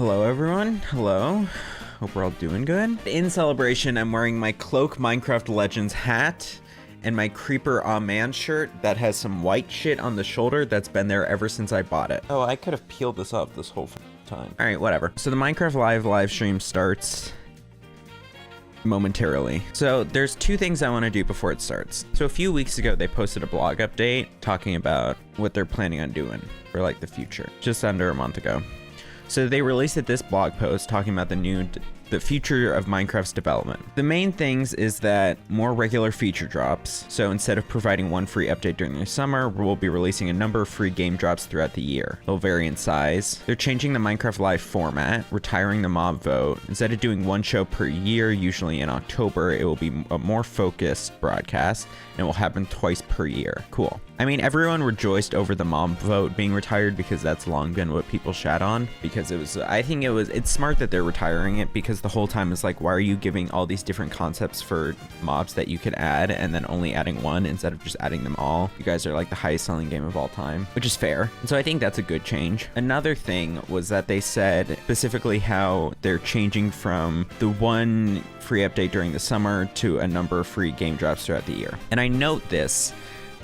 Hello everyone, hello. Hope we're all doing good. In celebration, I'm wearing my Cloak Minecraft Legends hat and my Creeper Man shirt that has some white shit on the shoulder that's been there ever since I bought it. Oh, I could have peeled this off this whole time. All right, whatever. So the Minecraft live stream starts momentarily. So there's two things I want to do before it starts. So a few weeks ago, they posted a blog update talking about what they're planning on doing for like the future, just under a month ago. So they released this blog post talking about the future of Minecraft's development. The main things is that more regular feature drops. So instead of providing one free update during the summer, we'll be releasing a number of free game drops throughout the year. They'll vary in size. They're changing the Minecraft Live format, retiring the mob vote. Instead of doing one show per year, usually in October, it will be a more focused broadcast and will happen twice per year. Cool. I mean, everyone rejoiced over the mob vote being retired because that's long been what people shat on, because it's smart that they're retiring it, because the whole time is like, why are you giving all these different concepts for mobs that you could add and then only adding one instead of just adding them all? You guys are like the highest selling game of all time, which is fair. And so I think that's a good change. Another thing was that they said specifically how they're changing from the one free update during the summer to a number of free game drops throughout the year. And I note this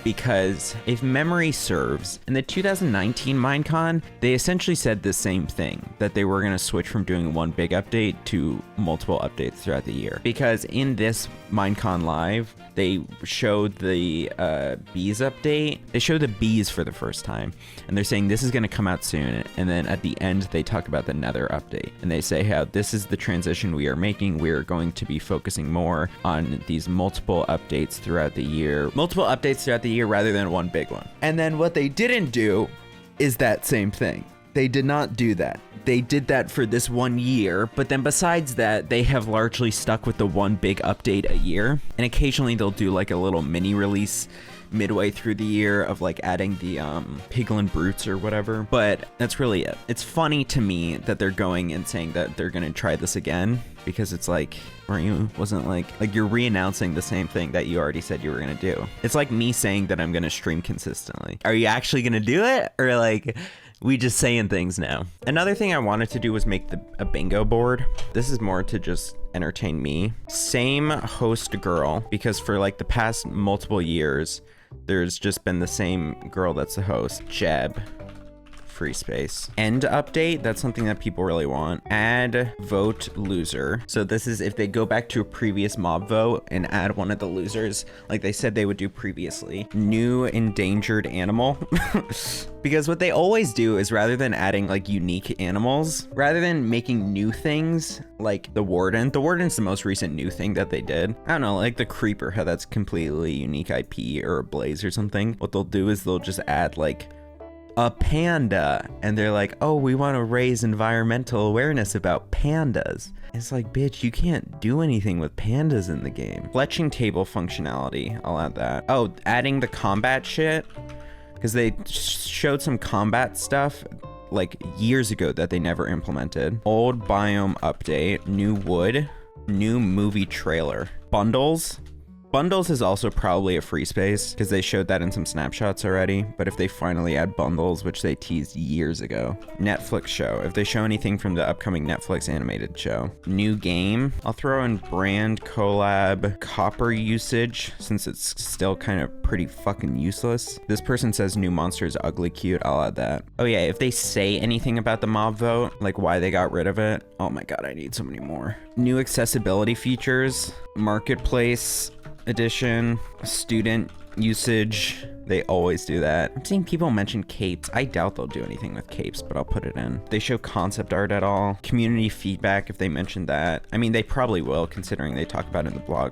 because if memory serves, in the 2019 Minecon, they essentially said the same thing, that they were going to switch from doing one big update to multiple updates throughout the year. Because in this Minecon Live, they showed the bees update. They showed the bees for the first time, and they're saying this is going to come out soon. And then at the end, they talk about the nether update, and they say how this is the transition we are making. We are going to be focusing more on these multiple updates throughout the year. Multiple updates throughout the year rather than one big one. And then what they didn't do is that same thing. They did not do that. They did that for this 1 year, but then besides that, they have largely stuck with the one big update a year. And occasionally they'll do like a little mini release midway through the year of like adding the piglin brutes or whatever, but that's really it. It's funny to me that they're going and saying that they're gonna try this again, because it's like, wasn't like you're re-announcing the same thing that you already said you were gonna do. It's like me saying that I'm gonna stream consistently. Are you actually gonna do it, or like we just saying things now? Another thing I wanted to do was make a bingo board. This is more to just entertain me. Same host girl, because for like the past multiple years, there's just been the same girl that's the host, Jeb. Free space. End update, that's something that people really want. Add vote loser. So this is if they go back to a previous mob vote and add one of the losers like they said they would do previously. New endangered animal. Because what they always do is, rather than adding like unique animals, rather than making new things like the warden's the most recent new thing that they did. I don't know, like the creeper, how that's completely unique IP, or a blaze or something. What they'll do is they'll just add like a panda, and they're like, oh, we want to raise environmental awareness about pandas. It's like, bitch, you can't do anything with pandas in the game. Fletching table functionality, I'll add that. Oh, adding the combat shit, because they showed some combat stuff like years ago that they never implemented. Old biome update, new wood, new movie trailer. Bundles is also probably a free space, because they showed that in some snapshots already, but if they finally add bundles, which they teased years ago. Netflix show, if they show anything from the upcoming Netflix animated show. New game, I'll throw in brand collab copper usage, since it's still kind of pretty fucking useless. This person says new monster is ugly cute, I'll add that. Oh yeah, if they say anything about the mob vote, like why they got rid of it, oh my god, I need so many more. New accessibility features, marketplace edition, student usage. They always do that. I'm seeing people mention capes. I doubt they'll do anything with capes, but I'll put it in. They show concept art at all. Community feedback, if they mention that. I mean, they probably will, considering they talk about it in the bug.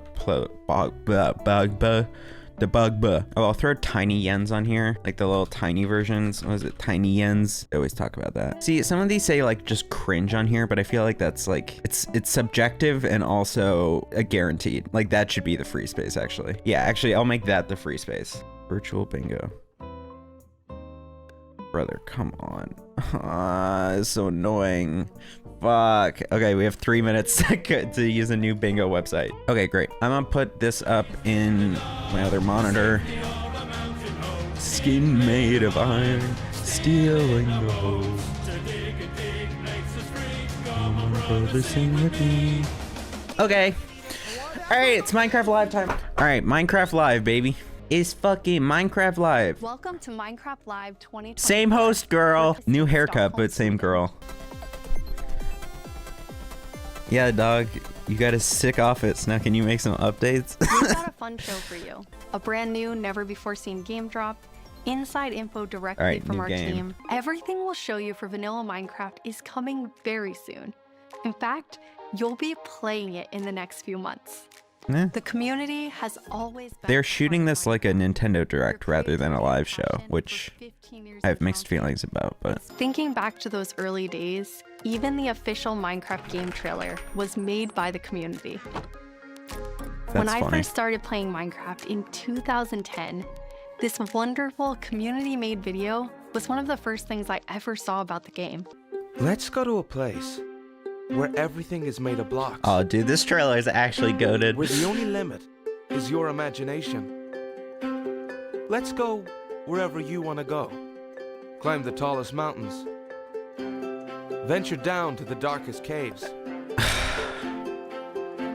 Oh, I'll throw tiny yens on here, like the little tiny versions. What is it, tiny yens? They always talk about that. See, some of these say like just cringe on here, but I feel like that's like, it's subjective and also a guaranteed. Like that should be the free space, actually. Yeah, actually, I'll make that the free space. Virtual bingo. Brother, come on. It's so annoying. Fuck. Okay, we have 3 minutes to use a new bingo website. Okay, great. I'm gonna put this up in my other monitor. Skin made of iron, steel and gold. listen with me. Okay. Alright, it's Minecraft Live time. Alright, Minecraft Live, baby. It's fucking Minecraft Live. Welcome to Minecraft Live 2020. Same host, girl. New haircut, but same girl. Yeah, dog. You got a sick outfit. Now can you make some updates? We've got a fun show for you. A brand new, never-before-seen game drop. Inside info directly from our team. Everything we'll show you for vanilla Minecraft is coming very soon. In fact, you'll be playing it in the next few months. The community has always been. They're shooting this like a Nintendo Direct rather than a live show, which I have mixed feelings about, but... Thinking back to those early days, even the official Minecraft game trailer was made by the community. When I first started playing Minecraft in 2010, this wonderful community-made video was one of the first things I ever saw about the game. Let's go to a place where everything is made of blocks. Oh, dude, this trailer is actually goated. Where the only limit is your imagination. Let's go wherever you want to go. Climb the tallest mountains. Venture down to the darkest caves.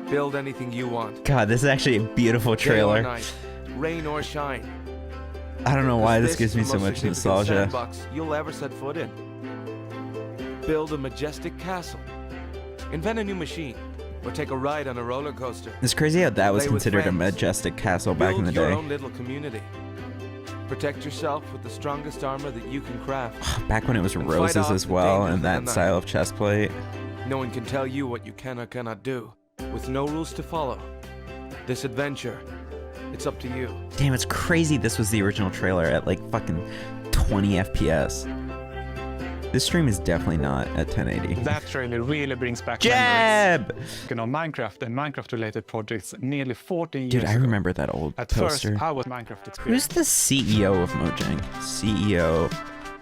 Build anything you want. God, this is actually a beautiful trailer. Day or night, rain or shine. I don't know why this gives me so much nostalgia. Sandbox you'll ever set foot in. Build a majestic castle. Invent a new machine, or take a ride on a roller coaster. It's crazy how that was considered a majestic castle back in the Build your day. own little community. Protect yourself with the strongest armor that you can craft. Back when it was roses as well, and that style of chest plate. No one can tell you what you can or cannot do, with no rules to follow. This adventure, it's up to you. Damn, it's crazy this was the original trailer at like fucking 20 FPS. This stream is definitely not at 1080. That trailer really brings back Jab! memories. On Minecraft and Minecraft-related projects nearly 14 years Dude, I ago. remember that old At poster. first, I was Minecraft Who's experience. the CEO of Mojang? CEO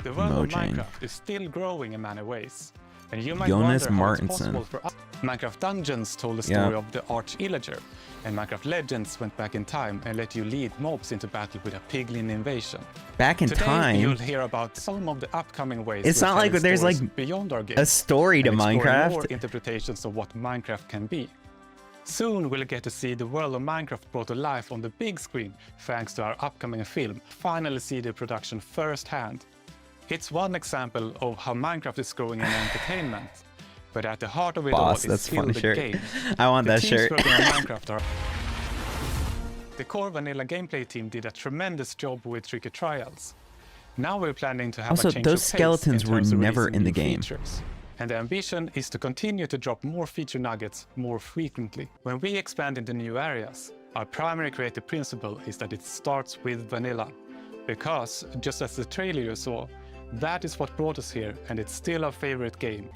The world of Mojang. Minecraft is still growing in many ways. And you might Jonas wonder how it's Martinson. possible for us. Minecraft Dungeons told the story of the Arch-Illager, and Minecraft Legends went back in time and let you lead mobs into battle with a piglin invasion. Back in Today, time? you'll hear about some of the upcoming ways It's we're not like telling there's stories like beyond our game, a story to and exploring Minecraft. more interpretations of what Minecraft can be. Soon we'll get to see the world of Minecraft brought to life on the big screen thanks to our upcoming film, finally see the production firsthand. It's one example of how Minecraft is growing in entertainment, but at the heart of it all Boss, is that's still funny the shirt. game. I want The that teams shirt. working on Minecraft are... The core vanilla gameplay team did a tremendous job with tricky trials. Now we're planning to have Also, a change those of pace skeletons in were terms of never releasing in the new game. features. And the ambition is to continue to drop more feature nuggets more frequently. When we expand into new areas, our primary creative principle is that it starts with vanilla. Because, just as the trailer you saw, that is what brought us here, and it's still our favorite game.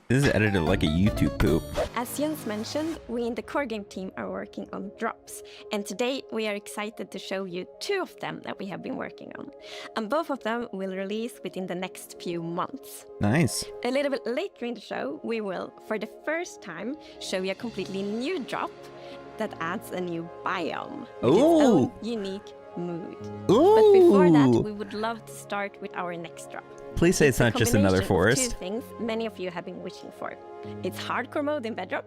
This is edited like a YouTube poop. As Jens mentioned, we in the core game team are working on drops, and today we are excited to show you 2 of them that we have been working on, and both of them will release within the next few months. Nice. A little bit later in the show, we will, for the first time, show you a completely new drop that adds a new biome with its own unique mood. But before that, we would love to start with our next drop. Please say it's not just another forest. Two things many of you have been wishing for. It's hardcore mode in Bedrock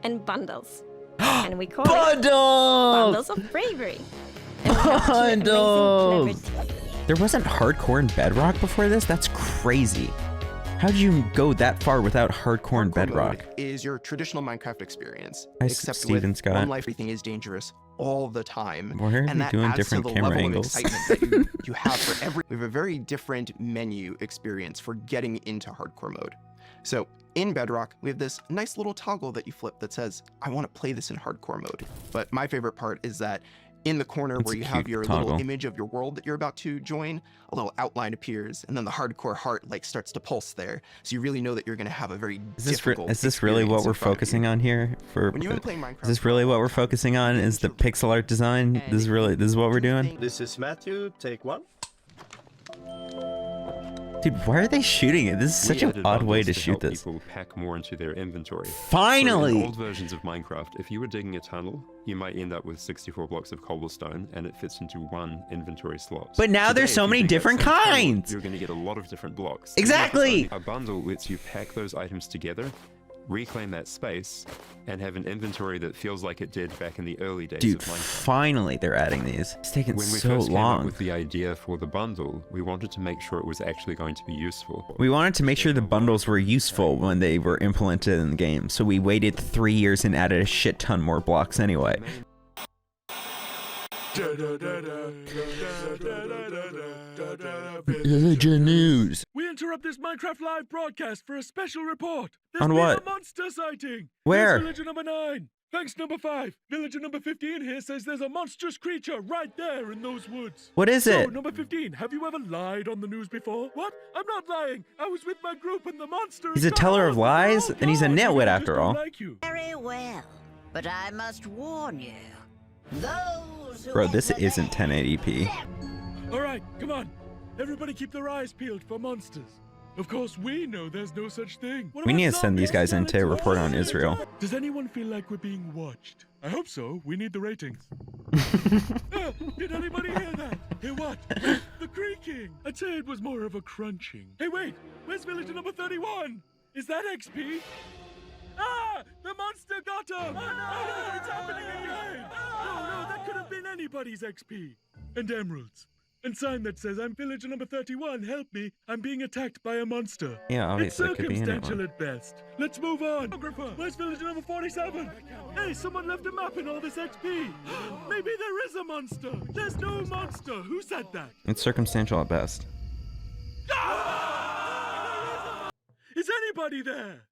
and bundles. And we call it Bundles of Bravery. And we have 2 amazing clever teams. There wasn't hardcore in Bedrock before this? That's crazy. How did you go that far without hardcore in Bedrock? Mode is your traditional Minecraft experience, Hi, except Steven with Scott. one life, everything is dangerous all the time. Why are and we that doing adds different to the camera level angles? of excitement that you have for every. We have a very different menu experience for getting into hardcore mode. So in Bedrock, we have this nice little toggle that you flip that says, I want to play this in hardcore mode. But my favorite part is that in the corner That's where a you have cute your toggle. little image of your world that you're about to join, a little outline appears, and then the hardcore heart like starts to pulse there. So you really know that you're going to have a very difficult Is this really what experience we're in front of you. focusing on here? When you've been playing Minecraft, Is this really what we're focusing on? Is the pixel art design? This is what we're doing? This is Matthew, take 1. Dude, why are they shooting it? This is such an odd way to shoot this. People pack more into their inventory. Finally! So in old versions of Minecraft, if you were digging a tunnel, you might end up with 64 blocks of cobblestone, and it fits into one inventory slot. But now there's so many different kinds! You're going to get a lot of different blocks. Exactly! A bundle lets you pack those items together, reclaim that space, and have an inventory that feels like it did back in the early days Dude, of Minecraft. finally they're adding these. It's taken When we so first came long. up with the idea for the bundle, we wanted to make sure it was actually going to be useful. We wanted to make sure the bundles were useful when they were implemented in the game, so we waited 3 years and added a shit ton more blocks anyway. Villager news. We interrupt this Minecraft live broadcast for a special report. There's On been what? a monster sighting. Where? Here's villager number 9. Thanks, number 5. Villager number 15 here says there's a monstrous creature right there in those woods. What is So, it? number 15, have you ever lied on the news before? What? I'm not lying. I was with my group and the monster. He's a teller of lies, and he's a nitwit after all. Like you. Very well, but I must warn you. Those who Bro, this enter isn't there 1080p. All right, come on. Everybody keep their eyes peeled for monsters. Of course, we know there's no such thing. What We about need to send these zombies, guys in to skeletons? report on Israel. Does anyone feel like we're being watched? I hope so. We need the ratings. Did anybody hear that? Hear what? The creaking. I'd say it was more of a crunching. Hey, wait. Where's villager number 31? Is that XP? Ah! The monster got him! Oh, no, it's happening again! No, that could have been anybody's XP. And emeralds. And sign that says, I'm villager number 31, help me, I'm being attacked by a monster. Yeah, obviously, it It's could be circumstantial anyone. at best. Let's move on. Photographer, where's villager number 47? Hey, someone left a map in all this XP. Maybe there is a monster. There's no monster. Who said that? It's circumstantial at best. Is anybody there?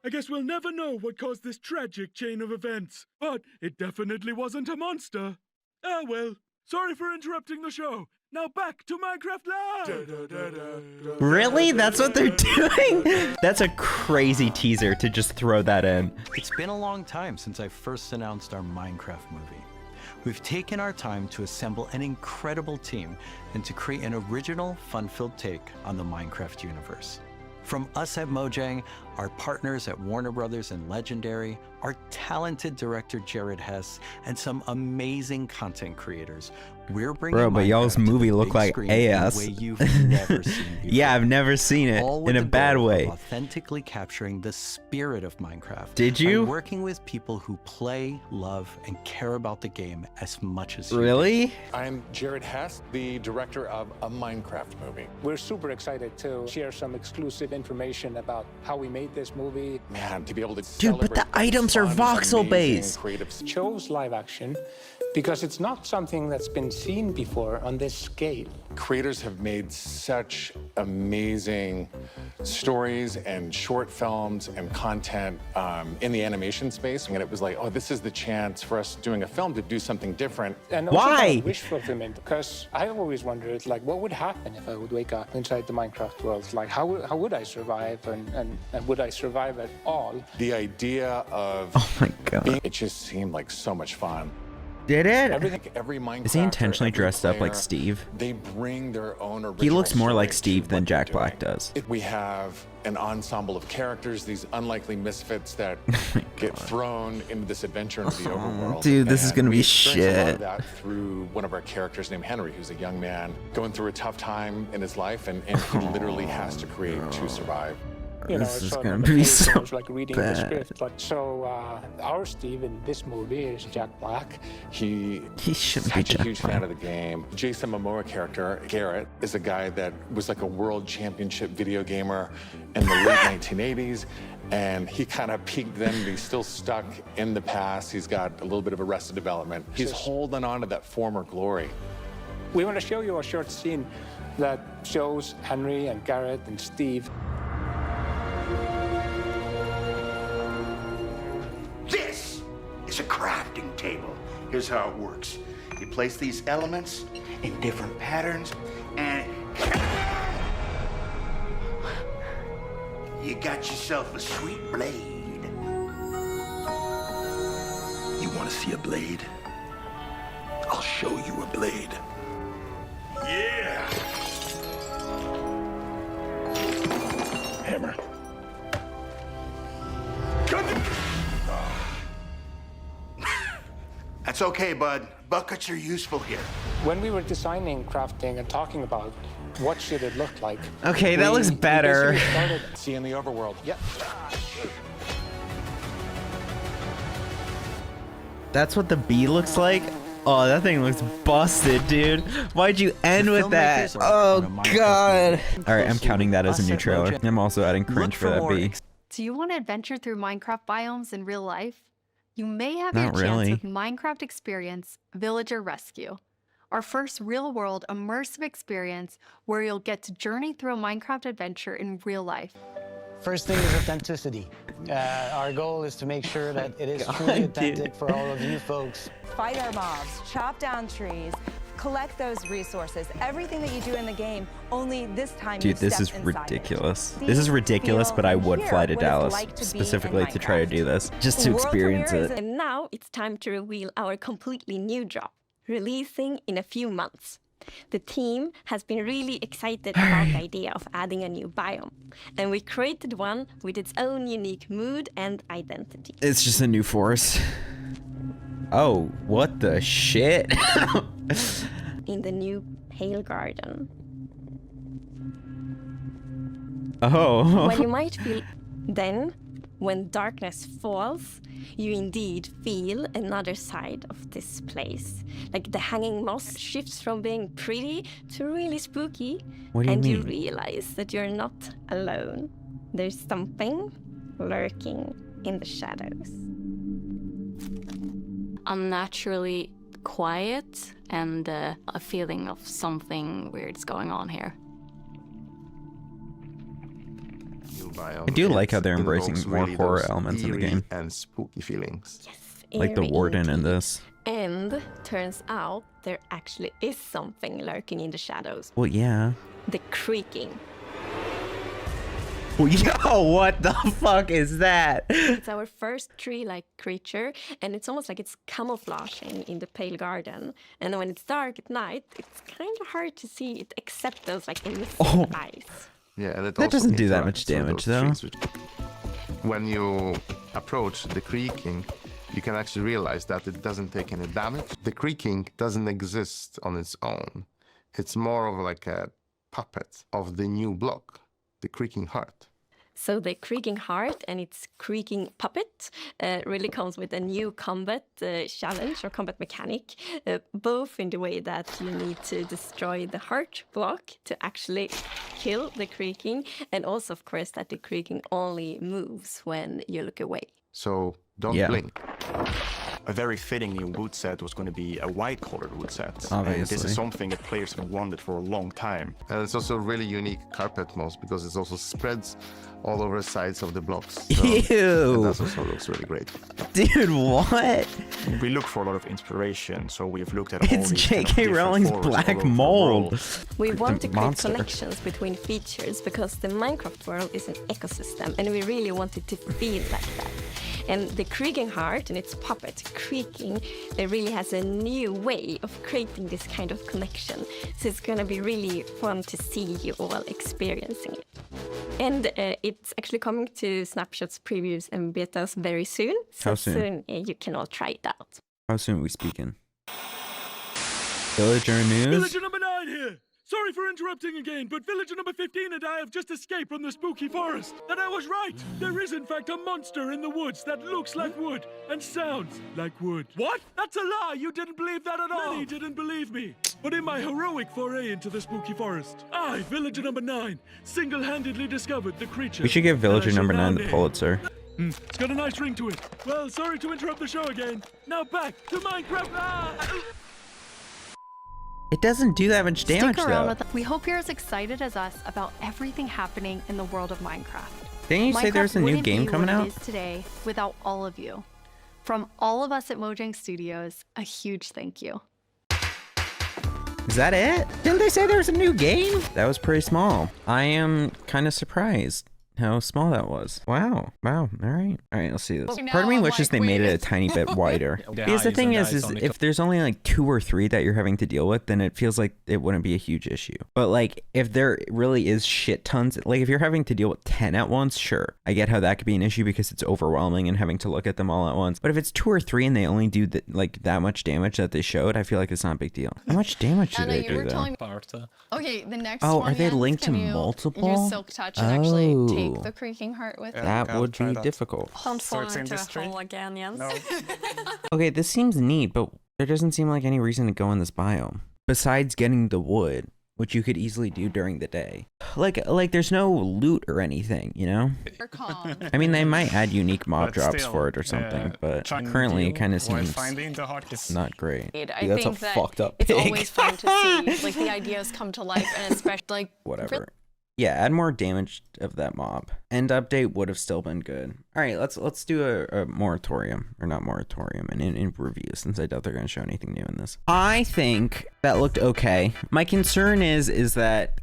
I guess we'll never know what caused this tragic chain of events. But it definitely wasn't a monster. Ah, well. Sorry for interrupting the show. Now back to Minecraft Live! Really? That's what they're doing? That's a crazy teaser to just throw that in. It's been a long time since I first announced our Minecraft movie. We've taken our time to assemble an incredible team and to create an original, fun-filled take on the Minecraft universe. From us at Mojang, our partners at Warner Brothers and Legendary, our talented director Jared Hess, and some amazing content creators, we're bringing Bro, but y'all's Minecraft to the movie look big like screen in a ass. way you've never seen before. Yeah, I've never seen it All with in a the bad goal of way. authentically capturing the spirit of Minecraft. Did you? By working with people who play, love, and care about the game as much as you do. Really? I'm Jared Hess, the director of a Minecraft movie. We're super excited to share some exclusive information about how we made this movie. Man, to be able to Dude, but the celebrate items are fun, voxel amazing, based. creative Chose live action because it's not something that's been seen before on this scale. Creators have made such amazing stories and short films and content in the animation space. And it was like, oh, this is the chance for us doing a film to do something different. And also Why? about wish fulfillment, because I always wondered, like, what would happen if I would wake up inside the Minecraft world? Like, how would I survive, and would I survive at all? The idea of Oh my god. it just seemed like so much fun. Did it? Every Minecraft. Is he intentionally dressed up like Steve? They bring their own original He looks more like story Steve to than what Jack they're Black doing. does. We have an ensemble of characters, these unlikely misfits that get thrown into this adventure into the overworld. Dude, this is And gonna we be experience a lot of shit. that through one of our characters named Henry, who's a young man going through a tough time in his life, and he literally has to create to survive. You know, This it's is sort gonna of the be page so notes, like reading the bad. script. Like, so our Steve in this movie is Jack Black. He shouldn't be such a Jack huge Black. fan of the game. Jason Momoa character, Garrett, is a guy that was like a world championship video gamer in the late 1980s. And he kind of peaked then, but he's still stuck in the past. He's got a little bit of arrested development. He's holding on to that former glory. We want to show you a short scene that shows Henry and Garrett and Steve. This is a crafting table. Here's how it works. You place these elements in different patterns, and you got yourself a sweet blade. You want to see a blade? I'll show you a blade. Yeah! Hammer. That's okay, bud. Buckets are useful here. When we were designing, crafting, and talking about what should it look like. Okay, that looks better. We started seeing the overworld. Yeah. That's what the bee looks like? Oh, that thing looks busted, dude. Why'd you end with that? Oh, God. All right, I'm counting that as a new trailer. I'm also adding cringe for that bee. Do you want to adventure through Minecraft biomes in real life? You may have Not your chance really. with Minecraft Experience Villager Rescue, our first real-world immersive experience where you'll get to journey through a Minecraft adventure in real life. First thing is authenticity. Our goal is to make sure that it is truly authentic for all of you folks. Fight our mobs, chop down trees, collect those resources, everything that you do in the game, only this time Dude, you this step is inside ridiculous. it. This is See, ridiculous, feel, but I and would hear fly to what it's Dallas like to be in specifically to try to do Minecraft. this, just to World experience premieres, it. And now it's time to reveal our completely new drop, releasing in a few months. The team has been really excited about the idea of adding a new biome, and we created one with its own unique mood and identity. It's just a new forest. Oh, what the shit? In the new Pale Garden. Oh. When you might feel then, when darkness falls, you indeed feel another side of this place. Like the hanging moss shifts from being pretty to really spooky. What do you and mean? you realize that you're not alone. There's something lurking in the shadows. Unnaturally quiet and a feeling of something weird's going on here. I do like how they're embracing more horror elements in the game. And spooky feelings. Like the Eerie warden in indeed. this. And turns out there actually is something lurking in the shadows. Well, yeah. The creaking. Yo, what the fuck is that? It's our first tree-like creature, and it's almost like it's camouflaging in the Pale Garden. And when it's dark at night, it's kind of hard to see it except those like innocent eyes. Yeah, and it That also doesn't do that interacts much with damage, those though. trees, which- When you approach the creaking, you can actually realize that it doesn't take any damage. The creaking doesn't exist on its own. It's more of like a puppet of the new block, the creaking heart. So the creaking heart and its creaking puppet really comes with a new combat challenge or combat mechanic, both in the way that you need to destroy the heart block to actually kill the creaking, and also, of course, that the creaking only moves when you look away. So don't Yeah. blink. A very fitting new wood set was going to be a white-colored wood set. And this Obviously. is something that players have wanted for a long time. And it's also a really unique carpet moss because it also spreads all over the sides of the blocks. So, and Ew. that also looks really great. Dude, what? We look for a lot of inspiration, so we've looked at all It's these kind of J.K. different Rowling's forests all black over the mold. world. We want to create monster. connections between features because the Minecraft world is an ecosystem, and we really want it to feel like that. And the creaking heart and its puppet creaking, it really has a new way of creating this kind of connection. So it's going to be really fun to see you all experiencing it. And it's actually coming to Snapshots, previews, and betas very soon. So How soon? you can all try it out. How soon are we speaking? Villager news? Villager number 9 here! Sorry for interrupting again, but villager number 15 and I have just escaped from the spooky forest. And I was right! There is in fact a monster in the woods that looks like wood and sounds like wood. What? That's a lie! You didn't believe that at all! Many didn't believe me. But in my heroic foray into the spooky forest, I, villager number 9, single-handedly discovered the creature. We should give that I Villager shall number now 9 the name. Pulitzer. It's got a nice ring to it. Well, sorry to interrupt the show again. Now back to Minecraft. It doesn't do that much damage, Stick around though. with us. We hope you're as excited as us about everything happening in the world of Minecraft. Didn't you say Minecraft there's a new wouldn't game be coming what out? It is today without all of you. From all of us at Mojang Studios, a huge thank you. Is that it? Didn't they say there was a new game? That was pretty small. I am kind of surprised. how small that was. Wow. All right, let's see this. Well, Part of me now I'm wishes they like, made it a wait. tiny bit wider. Yeah, Because the eyes thing and is eyes on the if there's only like 2 or 3 that you're having to deal with, then it feels like it wouldn't be a huge issue. But like if there really is shit tons, like if you're having to deal with 10 at once, sure, I get how that could be an issue because it's overwhelming and having to look at them all at once. But if it's 2 or 3 and they only do like that much damage that they showed, I feel like it's not a big deal. How much damage do Anna, they you do were though? telling me. Sparta. Okay, the next Oh, one. are they Jens, linked to can you multiple? Use Silk Touch and actually Oh. take the creaking heart with you? That I'll would try be that. difficult. Don't So fall it's in into a this tree? hole again, Jens. No. Okay, this seems neat, but there doesn't seem like any reason to go in this biome besides getting the wood, which you could easily do during the day. Like there's no loot or anything, you know? You're calm. I mean, they might add unique mob But drops still, for it or something, but trying to currently it deal kind of while seems finding the heart is not great. I That's a think that fucked up it's pig. always fun to see like the ideas come to life, and especially like Whatever. Yeah, add more damage of that mob. End update would have still been good. All right, let's do a moratorium, or not moratorium, in review, since I doubt they're gonna show anything new in this. I think that looked okay. My concern is that,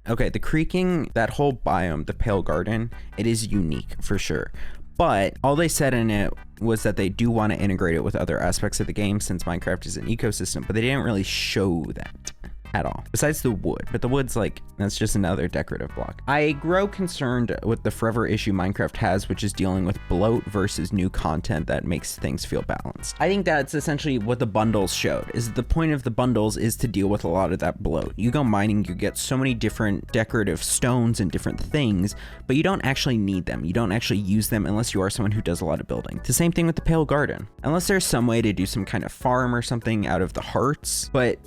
okay, the creaking, that whole biome, the Pale Garden, it is unique for sure. But all they said in it was that they do want to integrate it with other aspects of the game since Minecraft is an ecosystem, but they didn't really show that at all, besides the wood. But the wood's like, that's just another decorative block. I grow concerned with the forever issue Minecraft has, which is dealing with bloat versus new content that makes things feel balanced. I think that's essentially what the bundles showed, is the point of the bundles is to deal with a lot of that bloat. You go mining, you get so many different decorative stones and different things, but you don't actually need them. You don't actually use them unless you are someone who does a lot of building. It's the same thing with the Pale Garden. Unless there's some way to do some kind of farm or something out of the hearts, but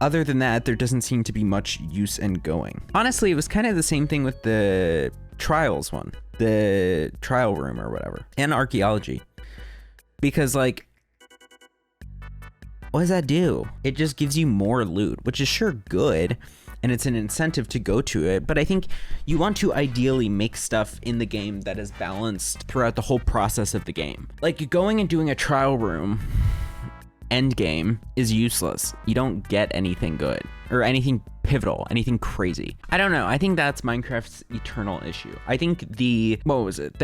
other than that, there doesn't seem to be much use in going. Honestly, it was kind of the same thing with the trials one, the trial room or whatever, and archaeology. Because like, what does that do? It just gives you more loot, which is sure good, and it's an incentive to go to it, but I think you want to ideally make stuff in the game that is balanced throughout the whole process of the game. Like going and doing a trial room end game is useless. You don't get anything good or anything pivotal, anything crazy. I don't know. I think that's Minecraft's eternal issue. I think the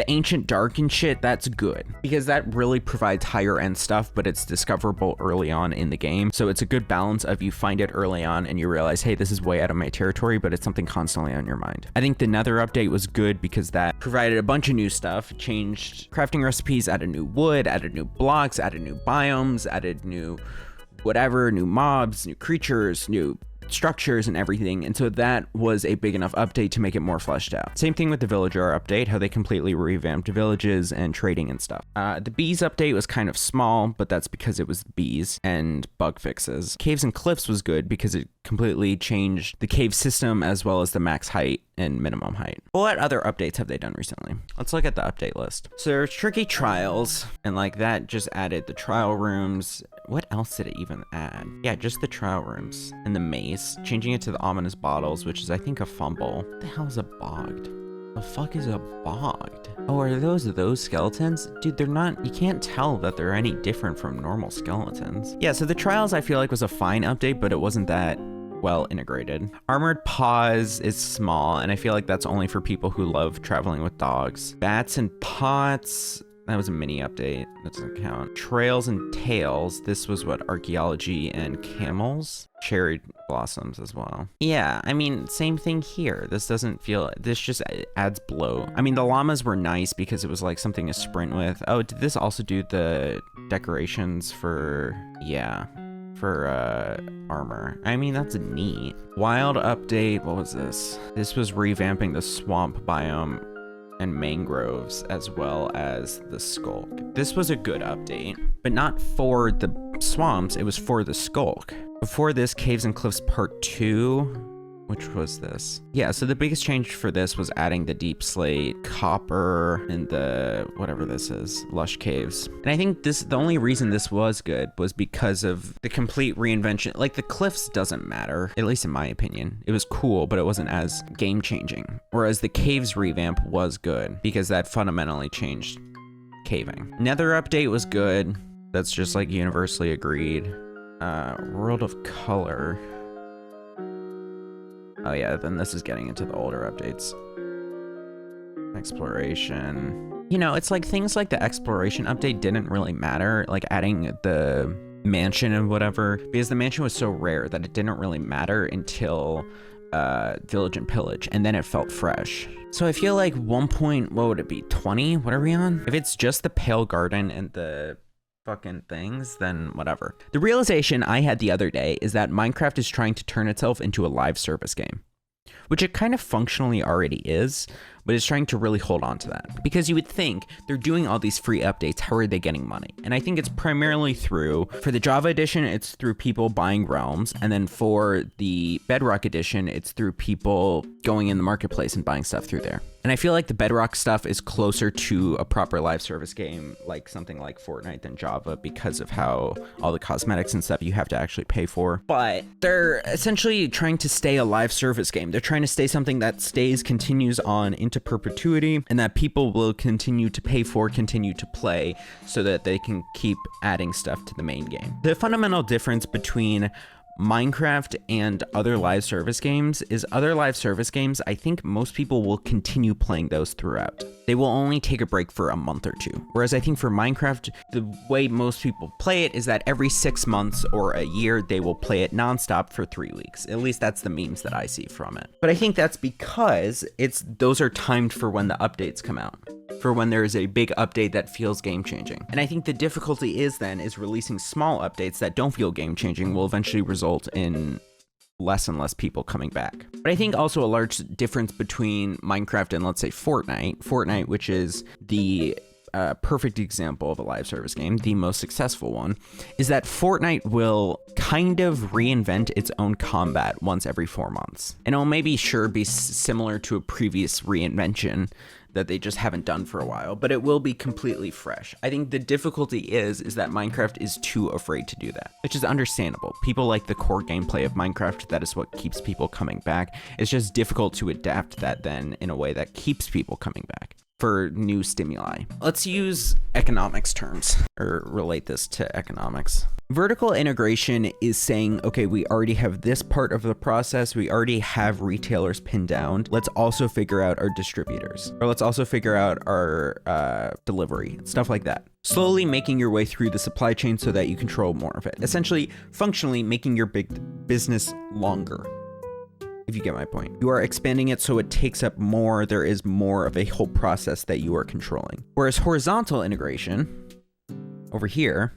ancient dark and shit, that's good because that really provides higher end stuff, but it's discoverable early on in the game. So it's a good balance of you find it early on and you realize, hey, this is way out of my territory, but it's something constantly on your mind. I think the Nether update was good because that provided a bunch of new stuff, changed crafting recipes, added new wood, added new blocks, added new biomes, added new whatever, new mobs, new creatures, new structures and everything, and so that was a big enough update to make it more fleshed out. Same thing with the villager update, how they completely revamped villages and trading and stuff. The bees update was kind of small, but that's because it was bees and bug fixes. Caves and cliffs was good because it completely changed the cave system as well as the max height and minimum height. What other updates have they done recently? Let's look at the update list. So there's tricky trials, and like that just added the trial rooms. What else did it even add? Yeah, just the trial rooms and the maze, changing it to the ominous bottles, which is I think a fumble. What the hell is a bogged? The fuck is a bogged? Oh, are those skeletons? Dude, they're not, you can't tell that they're any different from normal skeletons. Yeah, so the trials I feel like was a fine update, but it wasn't that well integrated. Armored paws is small, and I feel like that's only for people who love traveling with dogs. Bats and pots, that was a mini update, that doesn't count. Trails and tails, this was what, archaeology and camels? Cherry blossoms as well. Yeah, I mean, same thing here. This doesn't feel, this just adds bloat. I mean, the llamas were nice because it was like something to sprint with. Oh, did this also do the decorations for, yeah, for armor? I mean, that's neat. Wild update, what was this? This was revamping the swamp biome and mangroves as well as the skulk. This was a good update, but not for the swamps, it was for the skulk. Before this, Caves and Cliffs Part 2, which was this. Yeah, so the biggest change for this was adding the deep slate, copper, and the, whatever this is, lush caves. And I think this, the only reason this was good was because of the complete reinvention. Like the cliffs doesn't matter, at least in my opinion. It was cool, but it wasn't as game changing. Whereas the caves revamp was good because that fundamentally changed caving. Nether update was good. That's just like universally agreed. World of Color. Oh yeah, then this is getting into the older updates. Exploration. You know, it's like things like the exploration update didn't really matter, like adding the mansion and whatever, because the mansion was so rare that it didn't really matter until Village and Pillage, and then it felt fresh. So I feel like 1 point, what would it be, 20? What are we on? If it's just the Pale Garden and the fucking things, then whatever. The realization I had the other day is that Minecraft is trying to turn itself into a live service game, which it kind of functionally already is, but it's trying to really hold on to that. Because you would think they're doing all these free updates, how are they getting money? And I think it's primarily through, for the Java edition, it's through people buying realms. And then for the Bedrock edition, it's through people going in the marketplace and buying stuff through there. And I feel like the Bedrock stuff is closer to a proper live service game, like something like Fortnite, than Java, because of how all the cosmetics and stuff you have to actually pay for. But they're essentially trying to stay a live service game. They're trying to stay something that continues on into perpetuity, and that people will continue to pay for, continue to play, so that they can keep adding stuff to the main game. The fundamental difference between Minecraft and other live service games is other live service games, I think most people will continue playing those throughout. They will only take a break for a month or two. Whereas I think for Minecraft, the way most people play it is that every 6 months or a year, they will play it nonstop for 3 weeks. At least that's the memes that I see from it. But I think that's because those are timed for when the updates come out, for when there is a big update that feels game changing. And I think the difficulty is releasing small updates that don't feel game changing will eventually result in less and less people coming back. But I think also a large difference between Minecraft and, let's say, Fortnite, which is the perfect example of a live service game, the most successful one, is that Fortnite will kind of reinvent its own combat once every 4 months. And it'll maybe be similar to a previous reinvention that they just haven't done for a while, but it will be completely fresh. I think the difficulty is that Minecraft is too afraid to do that, which is understandable. People like the core gameplay of Minecraft. That is what keeps people coming back. It's just difficult to adapt that then in a way that keeps people coming back for new stimuli. Let's use economics terms, or relate this to economics. Vertical integration is saying, okay, we already have this part of the process. We already have retailers pinned down. Let's also figure out our distributors, or let's also figure out our delivery, stuff like that. Slowly making your way through the supply chain so that you control more of it. Essentially, functionally making your big business longer, if you get my point. You are expanding it so it takes up more. There is more of a whole process that you are controlling. Whereas horizontal integration over here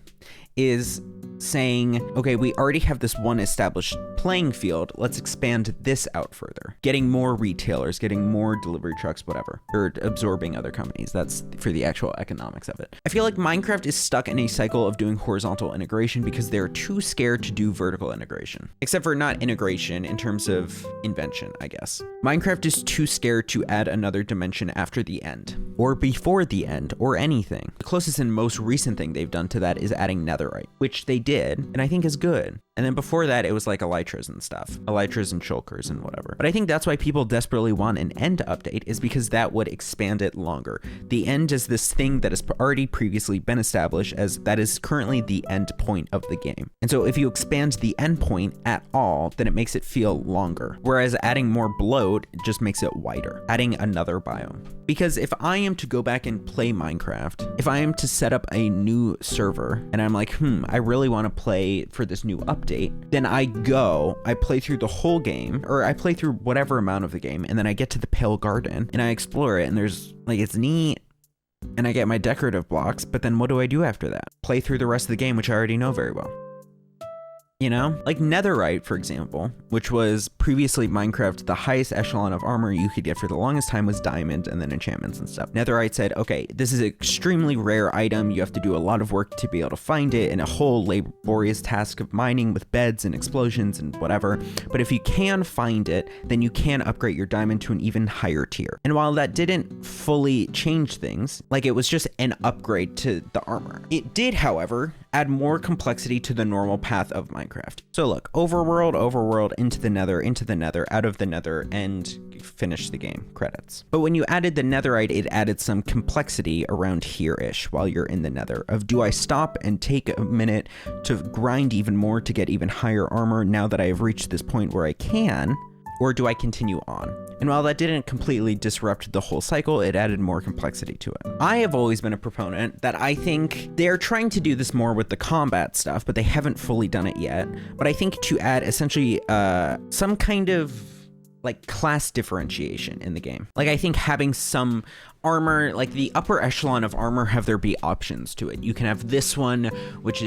is saying, okay, we already have this one established playing field. Let's expand this out further. Getting more retailers, getting more delivery trucks, whatever, or absorbing other companies. That's for the actual economics of it. I feel like Minecraft is stuck in a cycle of doing horizontal integration because they're too scared to do vertical integration. Except for not integration in terms of invention, I guess. Minecraft is too scared to add another dimension after the end, or before the end, or anything. The closest and most recent thing they've done to that is adding netherite, which they did, and I think is good. And then before that, it was like elytras and stuff. Elytras and shulkers and whatever. But I think that's why people desperately want an end update, is because that would expand it longer. The end is this thing that has already previously been established as that is currently the end point of the game. And so if you expand the end point at all, then it makes it feel longer. Whereas adding more bloat just makes it wider. Adding another biome. Because if I am to go back and play Minecraft, if I am to set up a new server and I'm like, I really want to play for this new update, then I play through the whole game, or I play through whatever amount of the game, and then I get to the Pale Garden and I explore it, and there's like, it's neat, and I get my decorative blocks, but then what do I do after that? Play through the rest of the game, which I already know very well. You know, like netherite, for example, which was previously Minecraft, the highest echelon of armor you could get for the longest time was diamond and then enchantments and stuff. Netherite said, okay, this is an extremely rare item. You have to do a lot of work to be able to find it, and a whole laborious task of mining with beds and explosions and whatever. But if you can find it, then you can upgrade your diamond to an even higher tier. And while that didn't fully change things, like it was just an upgrade to the armor, it did, however, add more complexity to the normal path of Minecraft. So look, overworld, into the nether, out of the nether, and finish the game, credits. But when you added the netherite, it added some complexity around here-ish while you're in the nether of, do I stop and take a minute to grind even more to get even higher armor now that I have reached this point where I can, or do I continue on? And while that didn't completely disrupt the whole cycle, it added more complexity to it. I have always been a proponent that I think they're trying to do this more with the combat stuff, but they haven't fully done it yet. But I think to add essentially some kind of like class differentiation in the game. Like I think having some armor, like the upper echelon of armor, have there be options to it. You can have this one, which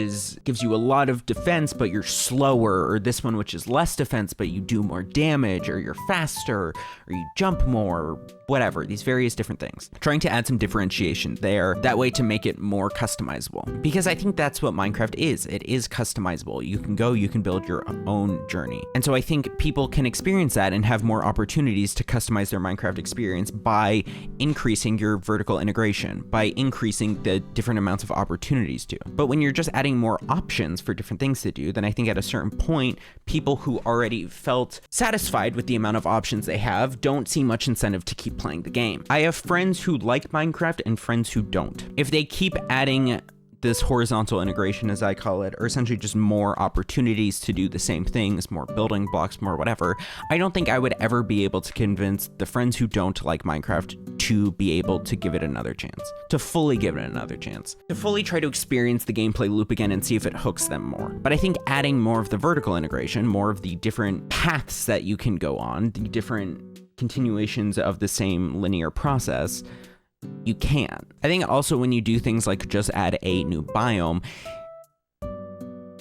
gives you a lot of defense, but you're slower, or this one, which is less defense, but you do more damage, or you're faster, or you jump more, or whatever, these various different things. Trying to add some differentiation there, that way to make it more customizable. Because I think that's what Minecraft is. It is customizable. You can go, you can build your own journey. And so I think people can experience that and have more opportunities to customize their Minecraft experience by increasing your vertical integration, by increasing the different amounts of opportunities to. But when you're just adding more options for different things to do, then I think at a certain point, people who already felt satisfied with the amount of options they have don't see much incentive to keep playing the game. I have friends who like Minecraft and friends who don't. If they keep adding this horizontal integration, as I call it, or essentially just more opportunities to do the same things, more building blocks, more whatever, I don't think I would ever be able to convince the friends who don't like Minecraft to be able to give it another chance, to fully give it another chance, to fully try to experience the gameplay loop again and see if it hooks them more. But I think adding more of the vertical integration, more of the different paths that you can go on, the different continuations of the same linear process, you can. I think also when you do things like just add a new biome,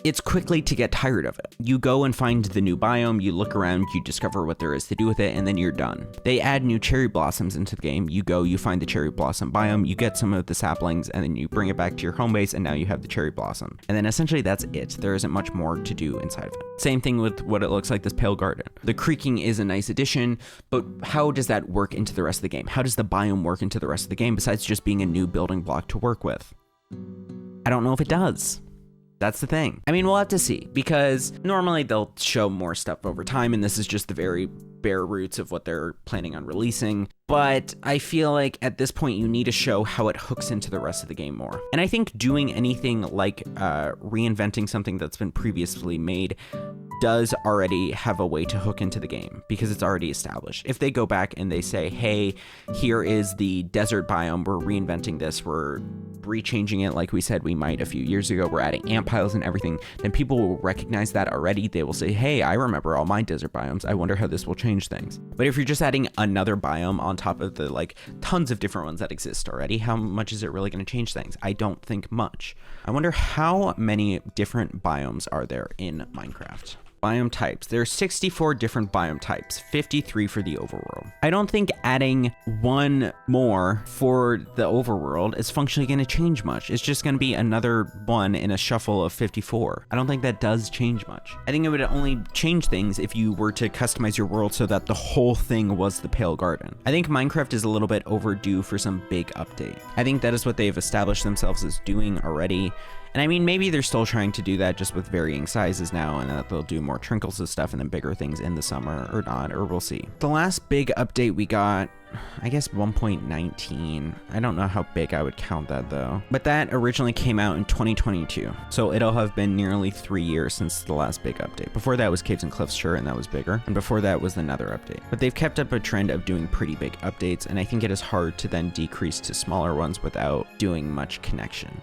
it's quickly to get tired of it. You go and find the new biome, you look around, you discover what there is to do with it, and then you're done. They add new cherry blossoms into the game. You go, you find the cherry blossom biome, you get some of the saplings, and then you bring it back to your home base, and now you have the cherry blossom. And then essentially that's it. There isn't much more to do inside of it. Same thing with what it looks like, this pale garden. The creaking is a nice addition, but how does that work into the rest of the game? How does the biome work into the rest of the game besides just being a new building block to work with? I don't know if it does. That's the thing. I mean, we'll have to see, because normally they'll show more stuff over time, and this is just the very bare roots of what they're planning on releasing. But I feel like at this point you need to show how it hooks into the rest of the game more. And I think doing anything like reinventing something that's been previously made does already have a way to hook into the game, because it's already established. If they go back and they say, hey, here is the desert biome, we're reinventing this, we're rechanging it like we said we might a few years ago, we're adding ant piles and everything, then people will recognize that already. They will say, hey, I remember all my desert biomes. I wonder how this will change things. But if you're just adding another biome on top of the like tons of different ones that exist already, how much is it really going to change things? I don't think much. I wonder how many different biomes are there in Minecraft. Biome types. There are 64 different biome types, 53 for the overworld. I don't think adding one more for the overworld is functionally going to change much. It's just going to be another one in a shuffle of 54. I don't think that does change much. I think it would only change things if you were to customize your world so that the whole thing was the Pale Garden. I think Minecraft is a little bit overdue for some big update. I think that is what they've established themselves as doing already. And I mean, maybe they're still trying to do that just with varying sizes now, and that they'll do more trinkles of stuff and then bigger things in the summer, or not, or we'll see. The last big update we got, I guess 1.19. I don't know how big I would count that though. But that originally came out in 2022. So it'll have been nearly 3 years since the last big update. Before that was Caves and Cliffs, sure, and that was bigger. And before that was the Nether update. But they've kept up a trend of doing pretty big updates, and I think it is hard to then decrease to smaller ones without doing much connection.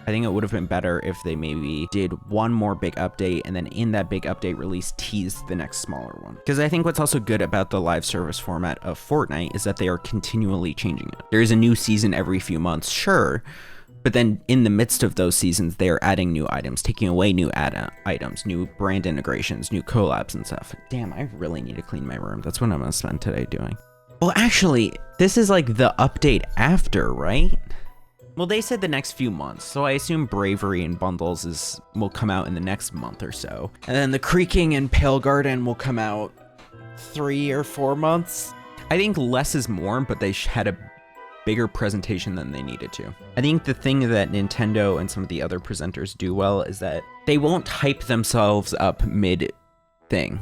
I think it would have been better if they maybe did one more big update, and then in that big update release teased the next smaller one. Because I think what's also good about the live service format of Fortnite is that they are continually changing it. There is a new season every few months, sure, but then in the midst of those seasons, they are adding new items, taking away new items, new brand integrations, new collabs and stuff. Damn, I really need to clean my room. That's what I'm gonna spend today doing. Well, actually, this is like the update after, right? Well, they said the next few months, so I assume Bravery and Bundles will come out in the next month or so. And then the Creaking and Pale Garden will come out 3 or 4 months. I think less is more, but they had a bigger presentation than they needed to. I think the thing that Nintendo and some of the other presenters do well is that they won't hype themselves up mid-thing.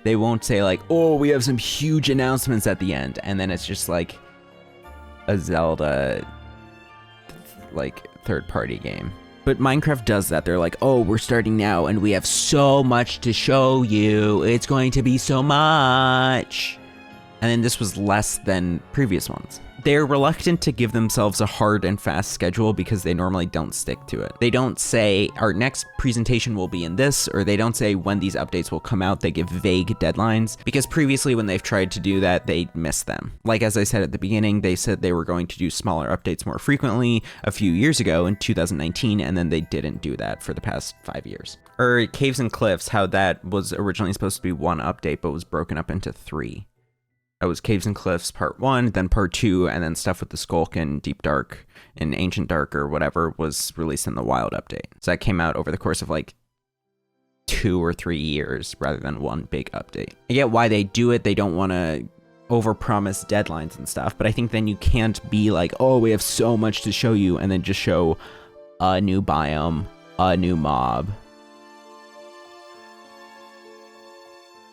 They won't say like, oh, we have some huge announcements at the end, and then it's just like a Zelda like third-party game. But Minecraft does that. They're like, oh, we're starting now and we have so much to show you. It's going to be so much. And then this was less than previous ones. They're reluctant to give themselves a hard and fast schedule because they normally don't stick to it. They don't say our next presentation will be in this, or they don't say when these updates will come out. They give vague deadlines because previously when they've tried to do that, they missed them. Like as I said at the beginning, they said they were going to do smaller updates more frequently a few years ago in 2019, and then they didn't do that for the past 5 years. Or Caves and Cliffs, how that was originally supposed to be one update, but was broken up into 3. That was Caves and Cliffs Part 1, then Part 2, and then stuff with the Skulk and Deep Dark and Ancient Dark or whatever was released in the Wild update. So that came out over the course of like 2 or 3 years rather than one big update. I get why they do it. They don't want to overpromise deadlines and stuff, but I think then you can't be like, oh, we have so much to show you, and then just show a new biome, a new mob.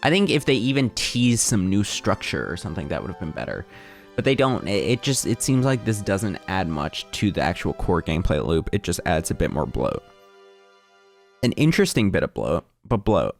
I think if they even tease some new structure or something, that would have been better. But they don't. It seems like this doesn't add much to the actual core gameplay loop. It just adds a bit more bloat. An interesting bit of bloat, but bloat.